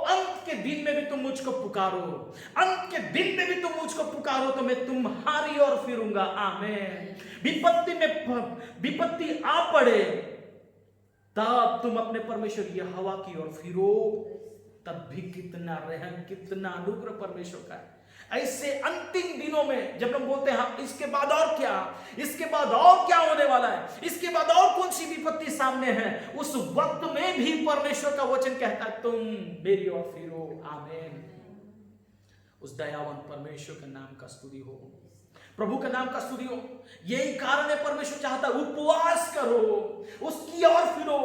अंत के दिन में भी तुम मुझको पुकारो, अंत के दिन में भी तुम मुझको पुकारो तो मैं तुम्हारी ओर फिरूंगा। आमीन। विपत्ति आ पड़े तब तुम अपने परमेश्वर यहोवा की ओर फिरो, तब भी कितना रहम, कितना अनुग्रह परमेश्वर का है। ऐसे अंतिम दिनों में जब हम बोलते हैं इसके बाद और क्या, इसके बाद और क्या होने वाला है, इसके बाद और कौन सी विपत्ति सामने है, उस वक्त में भी परमेश्वर का वचन कहता है तुम मेरी ओर फिरो। आमीन। उस दयावान परमेश्वर के नाम का स्तुति हो, प्रभु का नाम का स्तुति हो। यही कारण है परमेश्वर चाहता है उपवास करो, उसकी ओर फिरो,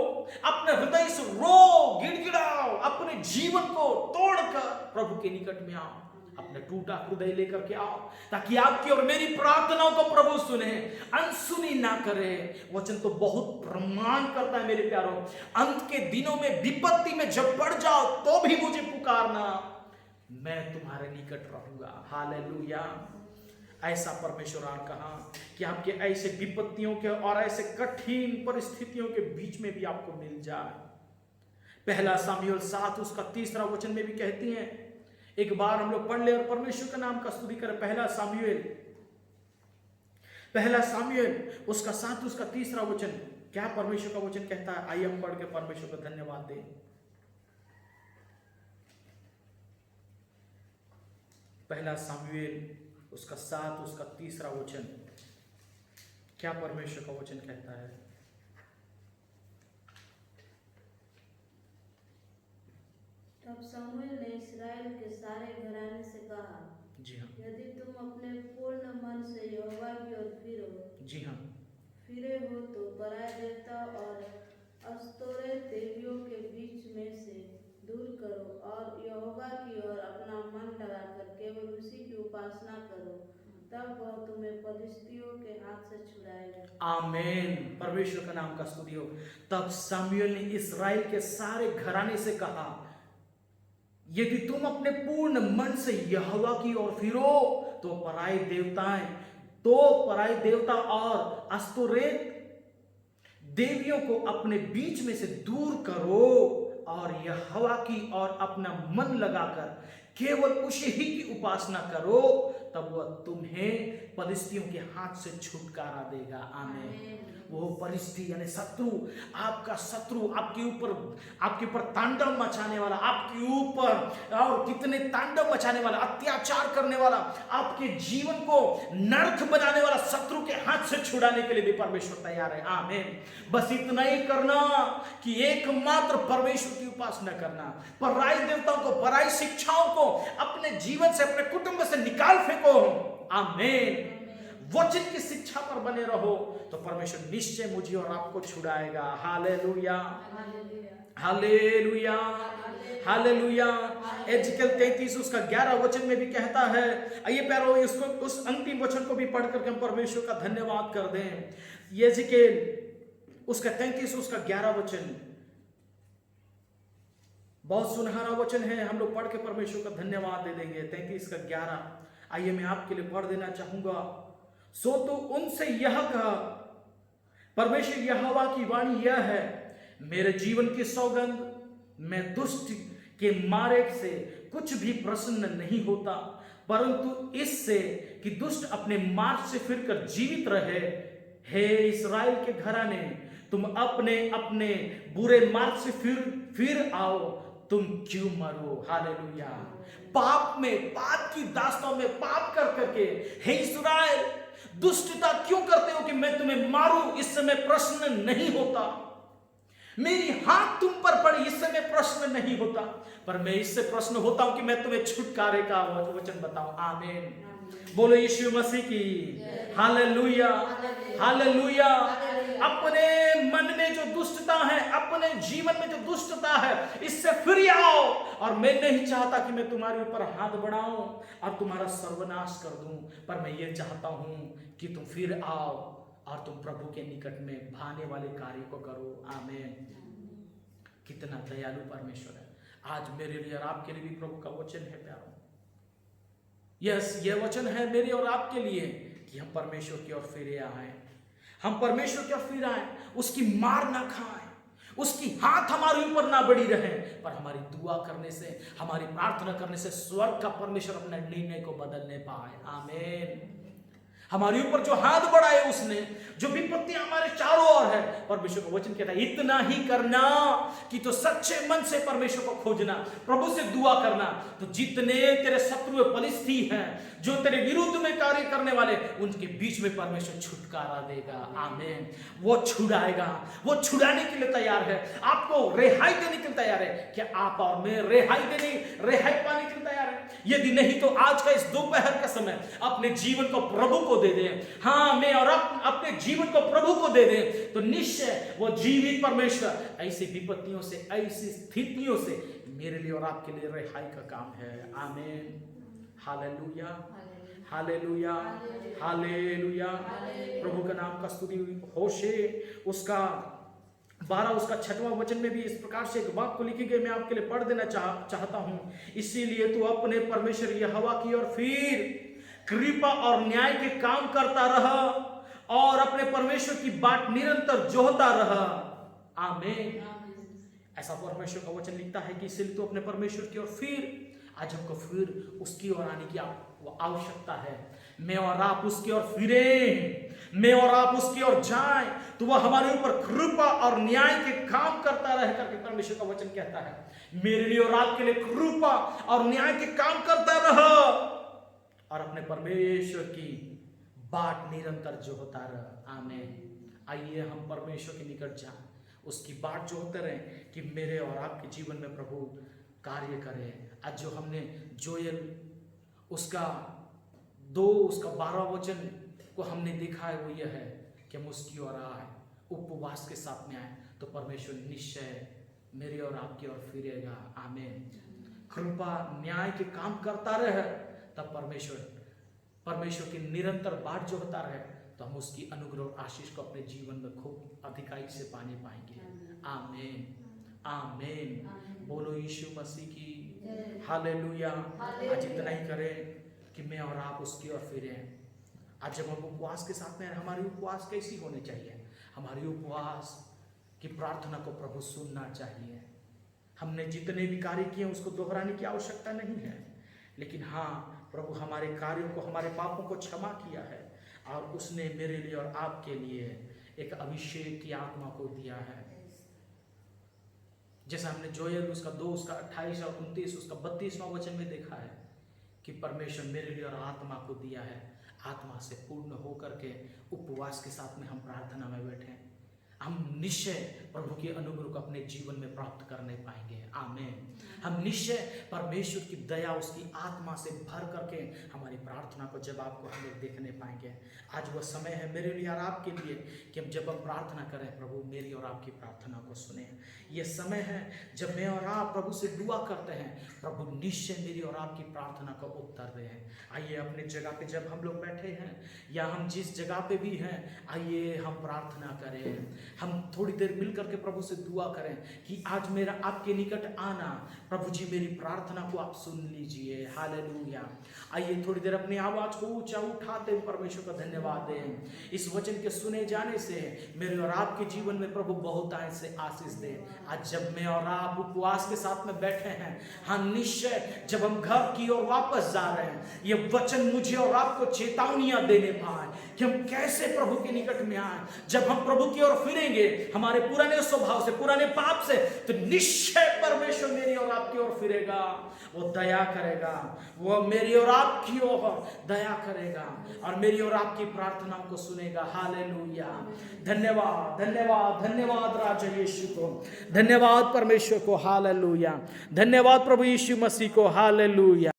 अपने हृदय से रो, गिड़गिड़ाओ, अपने जीवन को तोड़कर प्रभु के निकट में आओ, अपना टूटा हृदय लेकर के आओ, ताकि आपकी और मेरी प्रार्थनाओं को प्रभु सुने, अनसुनी ना करे। वचन तो बहुत प्रमाण करता है मेरे प्यारों, अंत के दिनों में विपत्ति में जब पड़ जाओ तो भी मुझे पुकारना, मैं तुम्हारे निकट रहूंगा। हालेलुया। ऐसा परमेश्वर ने कहा कि आपके ऐसे विपत्तियों के और ऐसे कठिन परिस्थितियों के बीच में भी आपको मिल जाए। पहला सामुएल 7 उसका 3 वचन में भी कहती हैं, एक बार हम लोग पढ़ ले और परमेश्वर का नाम का स्तुति करें। पहला सामुएल उसका 7 उसका 3 वचन, क्या परमेश्वर का वचन कहता है, आइए हम पढ़ के परमेश्वर को धन्यवाद दें। पहला सामुएल उसका 7 उसका 3 वचन, क्या परमेश्वर का वचन कहता है। तब शमूएल ने इस्राएल के सारे घराने से कहा, जी हाँ, यदि तुम अपने पूर्ण मन से यहोवा की ओर फिरो, जी हाँ, फिरे हो तो पराय देवता और अस्तोरे देवियों के बीच में से दूर करो और यहोवा की ओर अपना मन लगाकर केवल उसी की उपासना करो, तब वह तुम्हें पलिश्तियों के हाथ से छुड़ाएगा। आमीन। परमेश्वर का नाम का स्तुति हो। तब शमूएल ने इस्राएल के सारे घराने से कहा, यदि तुम अपने पूर्ण मन से यहोवा की ओर फिरो तो पराई देवता और अस्तोरेत देवियों को अपने बीच में से दूर करो और यहोवा की ओर अपना मन लगाकर केवल उसी ही की उपासना करो, तब वह तुम्हें पलिश्तियों के हाथ से छुटकारा देगा। आमीन। वो पलिश्ती यानी शत्रु, आपका शत्रु, आपके ऊपर तांडव मचाने वाला, आपके ऊपर और कितने तांडव मचाने वाला, अत्याचार करने वाला, आपके जीवन को नरक बनाने वाला शत्रु के हाथ से छुड़ाने के लिए भी परमेश्वर तैयार है। आमीन। बस इतना ही करना कि एकमात्र परमेश्वर की उपासना करना, पराई देवताओं को, पराई शिक्षाओं को अपने जीवन से, अपने कुटुंब से निकाल फेंको। आमीन। वचन की शिक्षा पर बने रहो तो परमेश्वर निश्चय मुझे और आपको छुड़ाएगा। Hallelujah, hallelujah, hallelujah. एजकेल 33 उसका 11 वचन में भी कहता है, आइए प्यारो इसको, उस अंतिम वचन को भी पढ़ करके हम परमेश्वर का धन्यवाद कर दें। एजकेल उसका 33 उसका 11 वचन बहुत सुनहरा वचन है, हम लोग पढ़ के परमेश्वर का धन्यवाद दे देंगे। 33 का 11 आइए मैं आपके लिए पढ़ देना चाहूंगा। सो तो उनसे यह कहा, परमेश्वर यहोवा की वाणी यह है, मेरे जीवन की सौगंध, मैं दुष्ट के मारे से कुछ भी प्रसन्न नहीं होता, परंतु इससे कि दुष्ट अपने मार्ग से फिरकर जीवित रहे। हे इस्राएल के घराने, तुम अपने अपने बुरे मार्ग से फिर आओ, तुम क्यों मरो। हालेलुया। पाप में, पाप की दास्तों में पाप कर करके, हे इस्राएल दुष्टता क्यों करते हो कि मैं तुम्हें मारूं, इससे मैं प्रश्न नहीं होता, मेरी हाथ तुम पर पड़ी, इससे मैं प्रश्न नहीं होता, पर मैं इससे प्रश्न होता हूं कि मैं तुम्हें छुटकारे का वचन बताऊं। आमीन। बोलो यीशु मसीह की हालेलुया, हालेलुया। अपने मन में जो दुष्टता है, अपने जीवन में जो दुष्टता है, इससे फिर आओ। और मैं नहीं चाहता कि मैं तुम्हारे ऊपर हाथ बढ़ाऊं और तुम्हारा सर्वनाश कर दूं, पर मैं ये चाहता हूं कि तुम फिर आओ और तुम प्रभु के निकट में भाने वाले कार्य को करो। आमीन। कितना दयालु परमेश्वर है। आज मेरे लिए और आपके लिए भी प्रभु का वचन है प्यारो। यस, ये वचन है मेरे और आपके लिए कि हम परमेश्वर की ओर फिरे आए, हम परमेश्वर की ओर फिर आए, उसकी मार ना खाएं, उसकी हाथ हमारे ऊपर ना बढ़ी रहे, पर हमारी दुआ करने से, हमारी प्रार्थना करने से स्वर्ग का परमेश्वर अपने निर्णय को बदलने पाए। आमीन। हमारे ऊपर जो हाथ बढ़ाए उसने, जो विपत्ति हमारे चारों ओर है, परमेश्वर का वचन कहता है इतना ही करना कि तो सच्चे मन से परमेश्वर को खोजना, प्रभु से दुआ करना, तो जितने तेरे शत्रु फलिस्ती हैं, जो तेरे विरुद्ध में कार्य करने वाले, उनके बीच में परमेश्वर छुटकारा देगा। आमीन। वो छुड़ाएगा, वो छुड़ाने के लिए तैयार है, आपको रिहाई देने के लिए तैयार है। क्या आप और मैं रिहाई पाने के लिए तैयार है? यदि नहीं तो आज का इस दोपहर का समय अपने जीवन को प्रभु को दे दें। हाँ, मैं और अपने जीवन को प्रभु को दे दें, तो निश्चय वो जीवित परमेश्वर ऐसी विपत्तियों से, ऐसी स्थितियों से मेरे लिए और आपके लिए रिहाई का काम है। आमीन। Hallelujah, hallelujah, hallelujah. प्रभु का नाम का स्तुति होशे उसका 12 उसका 6वां वचन में भी इस प्रकार से एक वाक्य लिखी गई, मैं आपके लिए पढ़ देना चाहता हूं। इसीलिए तू अपने परमेश्वर यहोवा की ओर फिर कृपा और न्याय के काम करता रहा और अपने परमेश्वर की बाट निरंतर जोहता रहा। आमीन। ऐसा परमेश्वर का वचन लिखता है कि इसलिए तू अपने परमेश्वर की ओर फिर। आज हमको फिर उसकी ओर आने की आवश्यकता है। मैं और आप उसकी ओर फिरें, मैं और आप उसकी ओर जाएं, तो वह हमारे ऊपर कृपा और न्याय के काम करता रह करके परमेश्वर का वचन कहता है मेरे लिए और आपके लिए कृपा और न्याय के काम करता रहा और अपने परमेश्वर की बाट निरंतर जो होता रहा। आमीन। आइए हम परमेश्वर के निकट जाएं, उसकी बाट जो होते रहे कि मेरे और आपके जीवन में प्रभु कार्य करे। आज जो हमने जोएल उसका 2 उसका 12 वचन को हमने देखा है, वो यह है कि हम उसकी ओर आए, उपवास के साथ में आए, तो परमेश्वर निश्चय मेरे और आपकी ओर फिरेगा। आमीन। कृपा न्याय के काम करता रहे, तब परमेश्वर की निरंतर बाट जो होता रहे, तो हम उसकी अनुग्रह और आशीष को अपने जीवन में खूब अधिकाई से पाने पाएंगे। आमीन, आमीन। बोलो यीशु मसीह की हालेलुया। आज इतना ही करें कि मैं और आप उसकी ओर फिरें। आज जब हम उपवास के साथ में, हमारी उपवास कैसी होनी चाहिए? हमारी उपवास की प्रार्थना को प्रभु सुनना चाहिए। हमने जितने भी कार्य किए उसको दोहराने की आवश्यकता नहीं है, लेकिन हाँ, प्रभु हमारे कार्यों को, हमारे पापों को क्षमा किया है और उसने मेरे लिए और आपके लिए एक अभिषेक की आत्मा को दिया है। जैसा हमने जोएल उसका 2 उसका 28 और 29 उसका 32वां वचन में देखा है कि परमेश्वर मेरे लिए और आत्मा को दिया है। आत्मा से पूर्ण होकर के उपवास के साथ में हम प्रार्थना में बैठे, हम निश्चय प्रभु के अनुग्रह को अपने जीवन में प्राप्त करने पाएंगे। आमीन। हम निश्चय परमेश्वर की दया, उसकी आत्मा से भर करके हमारी प्रार्थना को जवाब को हम लोग देखने पाएंगे। आज वह समय है मेरे लिए और आपके लिए कि हम जब हम प्रार्थना करें, प्रभु मेरी और आपकी प्रार्थना को सुने। ये समय है जब मैं और आप प्रभु से दुआ करते हैं, प्रभु निश्चय मेरी और आपकी प्रार्थना का उत्तर दे। आइए अपने जगह पे जब हम लोग बैठे हैं या हम जिस जगह पे भी हैं, आइए हम प्रार्थना करें। हम थोड़ी देर मिल करके प्रभु से दुआ करें कि आज मेरा आपके निकट आना, प्रभु जी मेरी प्रार्थना को आप सुन लीजिए। हालेलुया। आइए थोड़ी देर अपनी आवाज को ऊंचा उठाते हुए परमेश्वर का धन्यवाद दें। इस वचन के सुने जाने से मेरे और आपके जीवन में प्रभु बहुत से आशीष दे। आज जब मैं और आप उपवास के साथ में बैठे हैं, हाँ निश्चय जब हम घर की ओर वापस जा रहे हैं, ये वचन मुझे और आपको चेतावनियां देने पाए कि हम कैसे प्रभु के निकट में आए। जब हम प्रभु की ओर फिरेंगे हमारे पुराने स्वभाव से, पुराने पाप से, तो निश्चय परमेश्वर मेरी और आपकी ओर फिरेगा, वो दया करेगा, वो मेरी और आपकी ओर दया करेगा और मेरी और आपकी प्रार्थनाओं को सुनेगा। हालेलुया। धन्यवाद, धन्यवाद, धन्यवाद राजा यीशु को, धन्यवाद परमेश्वर को। हालेलुया। धन्यवाद प्रभु यीशु मसीह को। हालेलुया।